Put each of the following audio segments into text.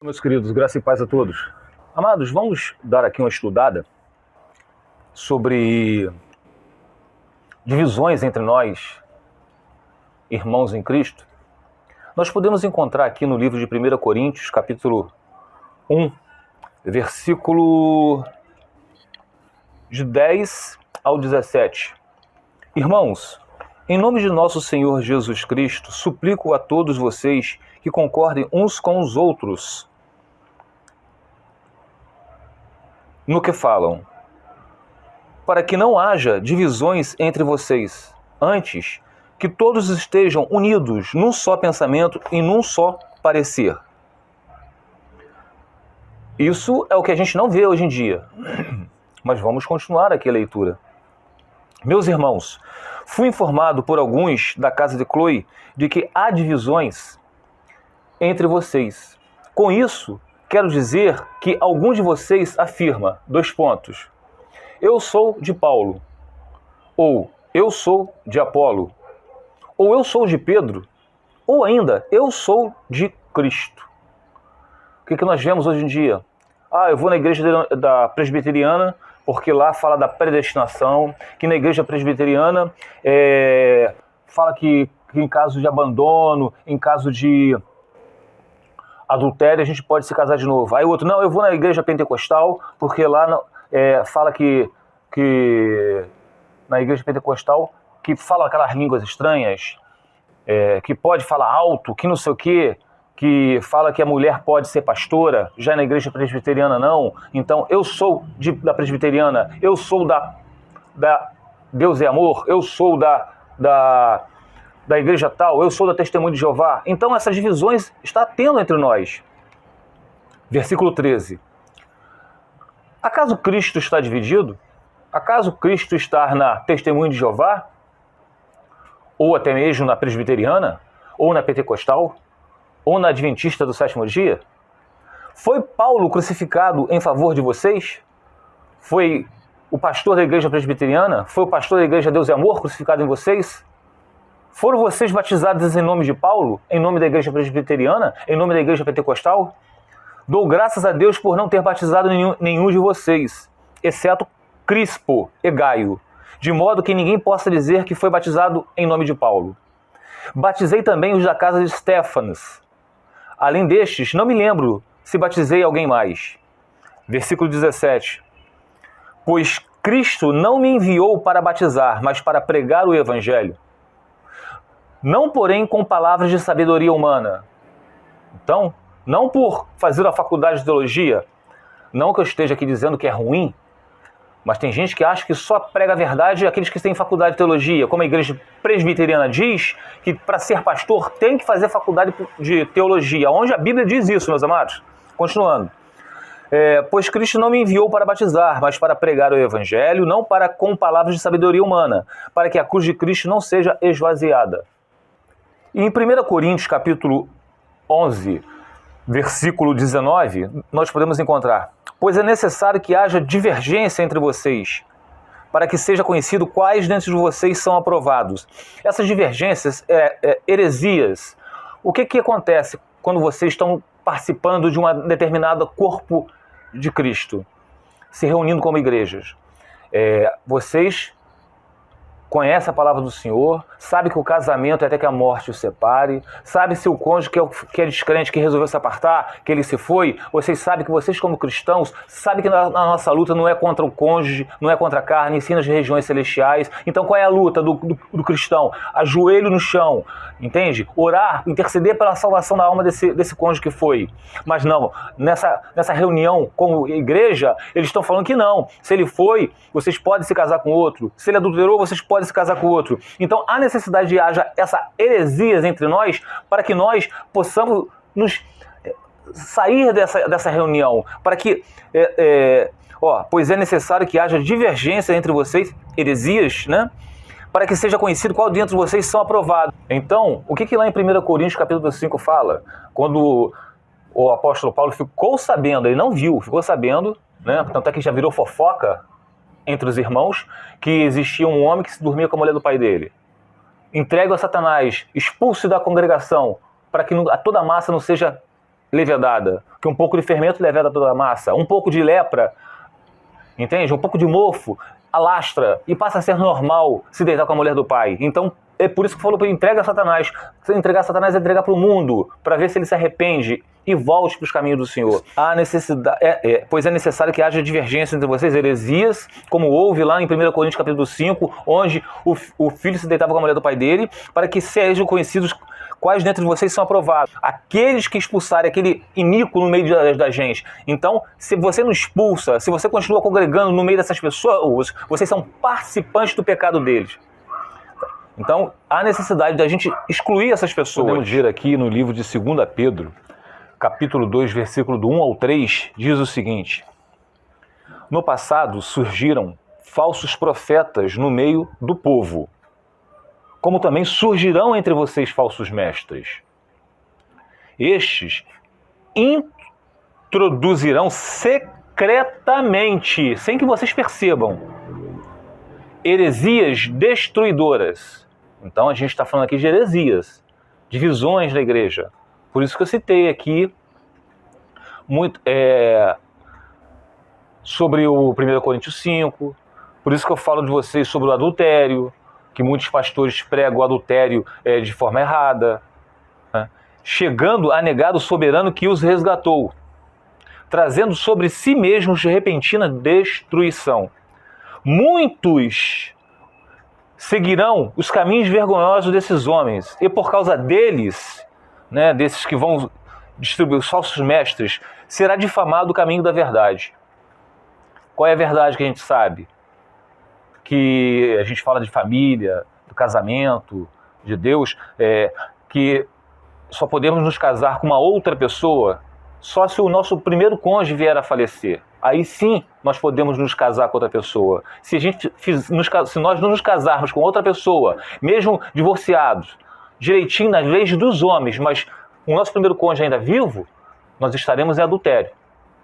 Meus queridos, graça e paz a todos. Amados, vamos dar aqui uma estudada sobre divisões entre nós, irmãos em Cristo. Nós podemos encontrar aqui no livro de 1 Coríntios, capítulo 1, versículo de 10 ao 17. Irmãos, em nome de nosso Senhor Jesus Cristo, suplico a todos vocês que concordem uns com os outros no que falam, para que não haja divisões entre vocês, antes que todos estejam unidos num só pensamento e num só parecer. Isso é o que a gente não vê hoje em dia, mas vamos continuar aqui a leitura. Meus irmãos, fui informado por alguns da casa de Chloe de que há divisões entre vocês. Com isso, quero dizer que algum de vocês afirma, : eu sou de Paulo, ou eu sou de Apolo, ou eu sou de Pedro, ou ainda, eu sou de Cristo. O que nós vemos hoje em dia? Eu vou na igreja da presbiteriana, porque lá fala da predestinação, que na igreja presbiteriana fala que em caso de abandono, em caso de adultério, a gente pode se casar de novo. Aí o outro, não, eu vou na igreja pentecostal, porque lá fala que na igreja pentecostal, que fala aquelas línguas estranhas, que pode falar alto, que não sei o quê, que fala que a mulher pode ser pastora, já na igreja presbiteriana não. Então, eu sou da presbiteriana, eu sou da Deus é Amor, eu sou da igreja tal, eu sou da Testemunho de Jeová. Então essas divisões está tendo entre nós. Versículo 13. Acaso Cristo está dividido? Acaso Cristo está na Testemunho de Jeová? Ou até mesmo na presbiteriana? Ou na pentecostal? Ou na adventista do sétimo dia? Foi Paulo crucificado em favor de vocês? Foi o pastor da igreja presbiteriana? Foi o pastor da igreja Deus é Amor crucificado em vocês? Foram vocês batizados em nome de Paulo? Em nome da igreja presbiteriana? Em nome da igreja pentecostal? Dou graças a Deus por não ter batizado nenhum de vocês, exceto Crispo e Gaio, de modo que ninguém possa dizer que foi batizado em nome de Paulo. Batizei também os da casa de Estéfanas. Além destes, não me lembro se batizei alguém mais. Versículo 17. Pois Cristo não me enviou para batizar, mas para pregar o evangelho. Não, porém, com palavras de sabedoria humana. Então, não por fazer a faculdade de teologia, não que eu esteja aqui dizendo que é ruim, mas tem gente que acha que só prega a verdade aqueles que têm faculdade de teologia, como a igreja presbiteriana diz, que para ser pastor tem que fazer faculdade de teologia, onde a Bíblia diz isso, meus amados. Continuando. Pois Cristo não me enviou para batizar, mas para pregar o evangelho, não para com palavras de sabedoria humana, para que a cruz de Cristo não seja esvaziada. E em 1 Coríntios, capítulo 11, versículo 19, nós podemos encontrar: pois é necessário que haja divergência entre vocês, para que seja conhecido quais dentre vocês são aprovados. Essas divergências, heresias. O que acontece quando vocês estão participando de uma determinada corpo de Cristo, se reunindo como igrejas? Vocês conhece a palavra do Senhor, sabe que o casamento é até que a morte o separe, sabe se o cônjuge que é descrente, que resolveu se apartar, que ele se foi, vocês sabem que vocês como cristãos, sabem que na nossa luta não é contra o cônjuge, não é contra a carne, e sim nas regiões celestiais. Então qual é a luta do cristão? Ajoelho no chão, entende? Orar, interceder pela salvação da alma desse cônjuge que foi. Mas não, nessa reunião como igreja, eles estão falando que não. Se ele foi, vocês podem se casar com outro. Se ele adulterou, vocês podem se casar com outro. Então há necessidade de haja essa heresias entre nós para que nós possamos nos sair dessa reunião, para que pois é necessário que haja divergência entre vocês, heresias, né? Para que seja conhecido qual dentre vocês são aprovados. Então, o que lá em 1 Coríntios capítulo 5 fala? Quando o apóstolo Paulo ficou sabendo, ele não viu, ficou sabendo, né? Tanto é que já virou fofoca entre os irmãos, que existia um homem que se dormia com a mulher do pai dele. Entregue a Satanás, expulse da congregação, para que toda a massa não seja levedada, que um pouco de fermento leveda toda a massa, um pouco de lepra, entende? Um pouco de mofo alastra e passa a ser normal se deitar com a mulher do pai. Então, é por isso que falou para entrega a Satanás. Se entregar a Satanás é entregar para o mundo, para ver se ele se arrepende e volte para os caminhos do Senhor. Há necessidade, pois é necessário que haja divergência entre vocês, heresias, como houve lá em 1 Coríntios capítulo 5, onde o filho se deitava com a mulher do pai dele, para que sejam conhecidos quais dentre vocês são aprovados. Aqueles que expulsarem aquele iníquo no meio da gente. Então, se você não expulsa, se você continua congregando no meio dessas pessoas, vocês são participantes do pecado deles. Então, há necessidade da gente excluir essas pessoas. Podemos ver aqui no livro de 2 Pedro, capítulo 2, versículo do 1 ao 3, diz o seguinte: no passado surgiram falsos profetas no meio do povo, como também surgirão entre vocês falsos mestres. Estes introduzirão secretamente, sem que vocês percebam, heresias destruidoras. Então a gente está falando aqui de heresias, divisões da igreja. Por isso que eu citei aqui muito sobre o 1 Coríntios 5, por isso que eu falo de vocês sobre o adultério, que muitos pastores pregam o adultério de forma errada, né? Chegando a negar o soberano que os resgatou, trazendo sobre si mesmos repentina destruição. Muitos seguirão os caminhos vergonhosos desses homens, e por causa deles, né, desses que vão distribuir os falsos mestres, será difamado o caminho da verdade. Qual é a verdade que a gente sabe? Que a gente fala de família, do casamento, de Deus, que só podemos nos casar com uma outra pessoa só se o nosso primeiro cônjuge vier a falecer. Aí sim nós podemos nos casar com outra pessoa. Se nós não nos casarmos com outra pessoa, mesmo divorciados, direitinho nas leis dos homens, mas o nosso primeiro cônjuge ainda vivo, nós estaremos em adultério.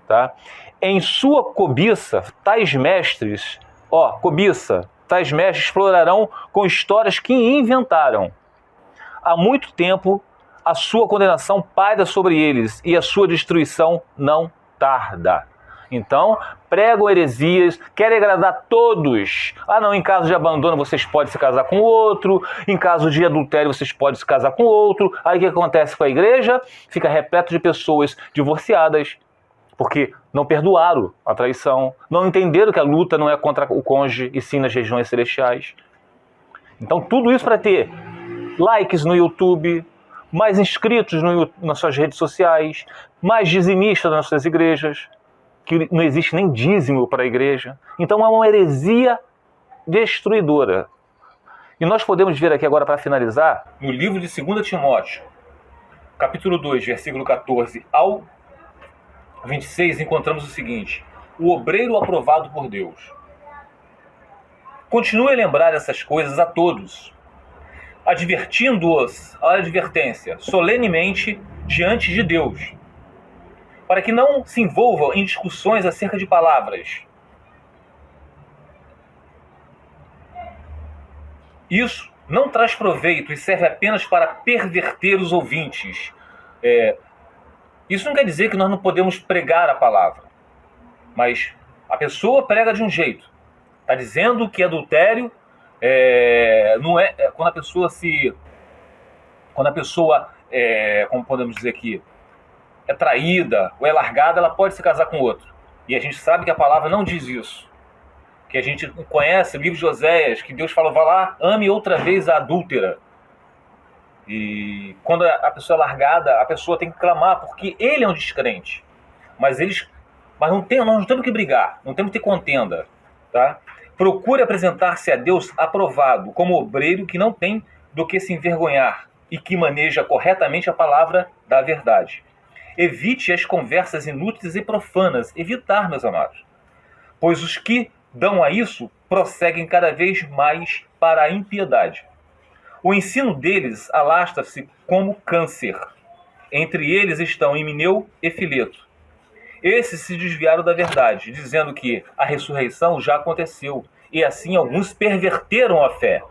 Tá? Em sua cobiça, tais mestres explorarão com histórias que inventaram. Há muito tempo a sua condenação paira sobre eles e a sua destruição não tarda. Então, pregam heresias, querem agradar todos. Não, em caso de abandono vocês podem se casar com outro, em caso de adultério vocês podem se casar com outro. Aí o que acontece com a igreja? Fica repleto de pessoas divorciadas, porque não perdoaram a traição, não entenderam que a luta não é contra o cônjuge, e sim nas regiões celestiais. Então, tudo isso para ter likes no YouTube, mais inscritos nas suas redes sociais, mais dizimistas nas suas igrejas, que não existe nem dízimo para a igreja. Então é uma heresia destruidora. E nós podemos ver aqui agora, para finalizar, no livro de 2 Timóteo, capítulo 2, versículo 14 ao 26, encontramos o seguinte: o obreiro aprovado por Deus. Continue a lembrar essas coisas a todos, advertindo-os, a advertência, solenemente diante de Deus, para que não se envolvam em discussões acerca de palavras. Isso não traz proveito e serve apenas para perverter os ouvintes. Isso não quer dizer que nós não podemos pregar a palavra, mas a pessoa prega de um jeito. Está dizendo que adultério não é quando a pessoa como podemos dizer aqui, é traída ou é largada, ela pode se casar com outro. E a gente sabe que a palavra não diz isso. Que a gente conhece o livro de Oséias, que Deus falou: vá lá, ame outra vez a adúltera. E quando a pessoa é largada, a pessoa tem que clamar, porque ele é um descrente. Mas nós não temos que brigar, não temos que ter contenda. Tá? Procure apresentar-se a Deus aprovado, como obreiro que não tem do que se envergonhar e que maneja corretamente a palavra da verdade. Evite as conversas inúteis e profanas. Evitar, meus amados. Pois os que dão a isso prosseguem cada vez mais para a impiedade. O ensino deles alastra-se como câncer. Entre eles estão Himeneu e Fileto. Esses se desviaram da verdade, dizendo que a ressurreição já aconteceu, e assim alguns perverteram a fé.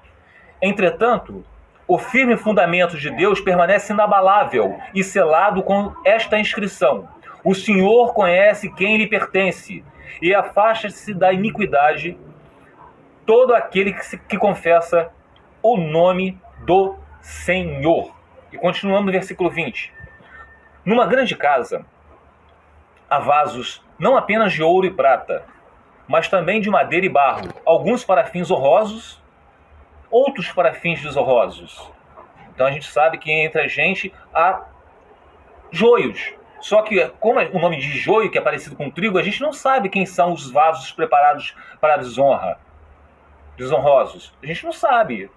Entretanto, O firme fundamento de Deus permanece inabalável e selado com esta inscrição: o Senhor conhece quem lhe pertence e afasta-se da iniquidade todo aquele que confessa o nome do Senhor. E continuando no versículo 20. Numa grande casa há vasos não apenas de ouro e prata, mas também de madeira e barro, alguns para fins honrosos, outros para fins desonrosos. Então a gente sabe que entre a gente há joios. Só que, como o nome de joio, que é parecido com trigo, a gente não sabe quem são os vasos preparados para a desonra, desonrosos. A gente não sabe.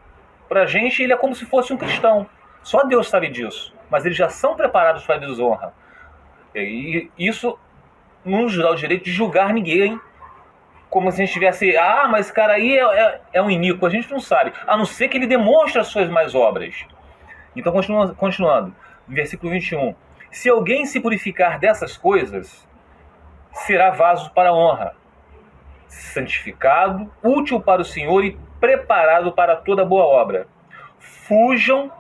Para a gente, ele é como se fosse um cristão. Só Deus sabe disso. Mas eles já são preparados para a desonra. E isso não nos dá o direito de julgar ninguém como se a gente tivesse, mas esse cara aí é um iníquo. A gente não sabe, a não ser que ele demonstre as suas mais obras. Então, continuando, versículo 21. Se alguém se purificar dessas coisas, será vaso para a honra, santificado, útil para o Senhor e preparado para toda boa obra. Fuja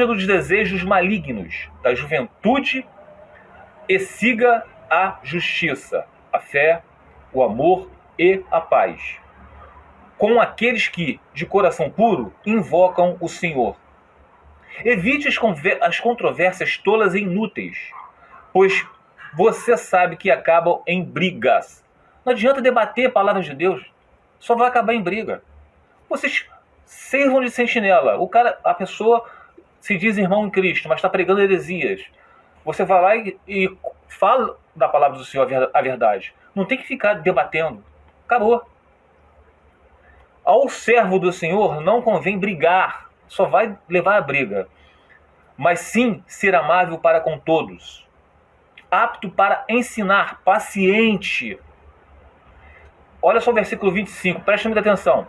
dos desejos malignos da juventude e siga a justiça, a fé, o amor e a paz, com aqueles que, de coração puro, invocam o Senhor. Evite as controvérsias tolas e inúteis, pois você sabe que acabam em brigas. Não adianta debater palavras de Deus, só vai acabar em briga. Vocês servam de sentinela. A pessoa se diz irmão em Cristo, mas está pregando heresias. Você vai lá e fala da palavra do Senhor a verdade. Não tem que ficar debatendo. Acabou. Ao servo do Senhor não convém brigar, só vai levar a briga, mas sim ser amável para com todos, apto para ensinar, paciente. Olha só o versículo 25, preste muita atenção.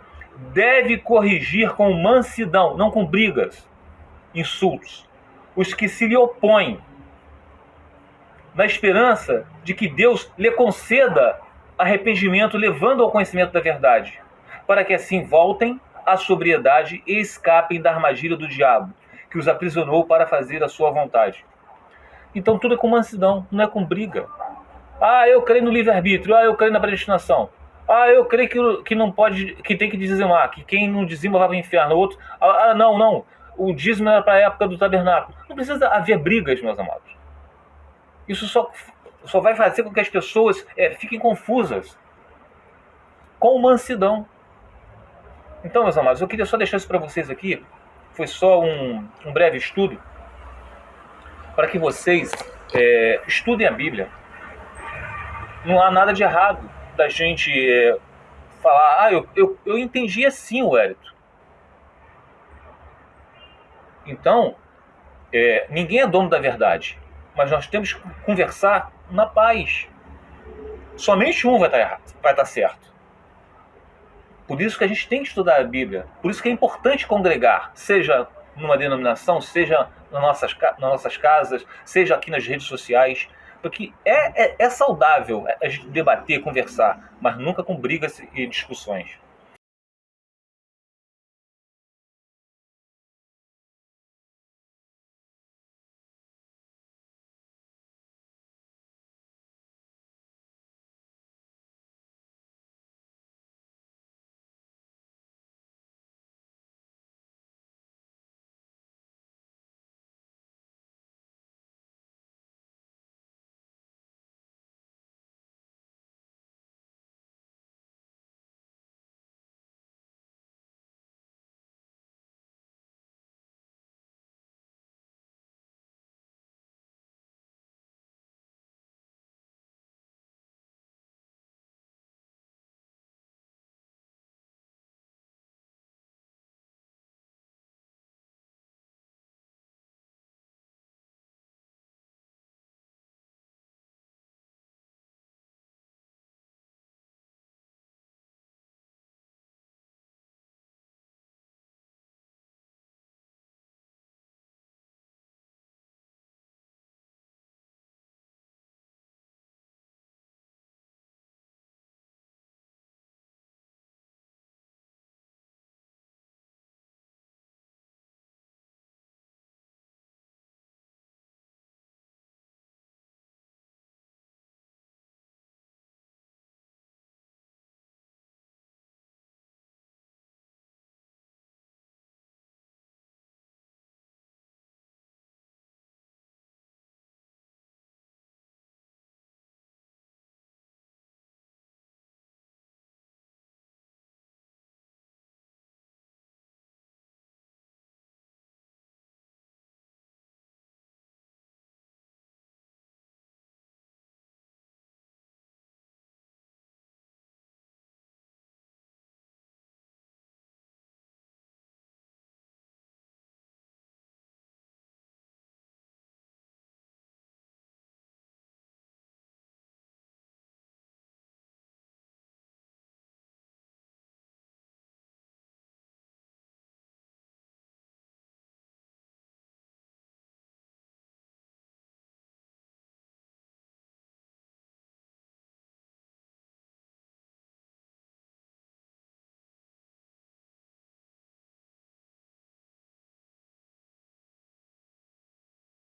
Deve corrigir com mansidão, não com brigas, insultos, os que se lhe opõem, na esperança de que Deus lhe conceda arrependimento, levando ao conhecimento da verdade, para que assim voltem à sobriedade e escapem da armadilha do diabo, que os aprisionou para fazer a sua vontade. Então tudo é com mansidão, não é com briga. Eu creio no livre-arbítrio, eu creio na predestinação. Eu creio que não pode, que tem que dizimar, que quem não dizima vai para o inferno. O outro, não, o dízimo era para a época do tabernáculo. Não precisa haver brigas, meus amados. Isso só vai fazer com que as pessoas fiquem confusas. Com mansidão. Então, meus amados, eu queria só deixar isso para vocês aqui. Foi só um breve estudo para que vocês estudem a Bíblia. Não há nada de errado da gente falar, eu entendi assim, Wellington. Então, ninguém é dono da verdade, mas nós temos que conversar na paz. Somente um vai estar errado, vai estar certo. Por isso que a gente tem que estudar a Bíblia. Por isso que é importante congregar, seja numa denominação, seja nas nossas casas, seja aqui nas redes sociais. Porque é saudável a gente debater, conversar, mas nunca com brigas e discussões.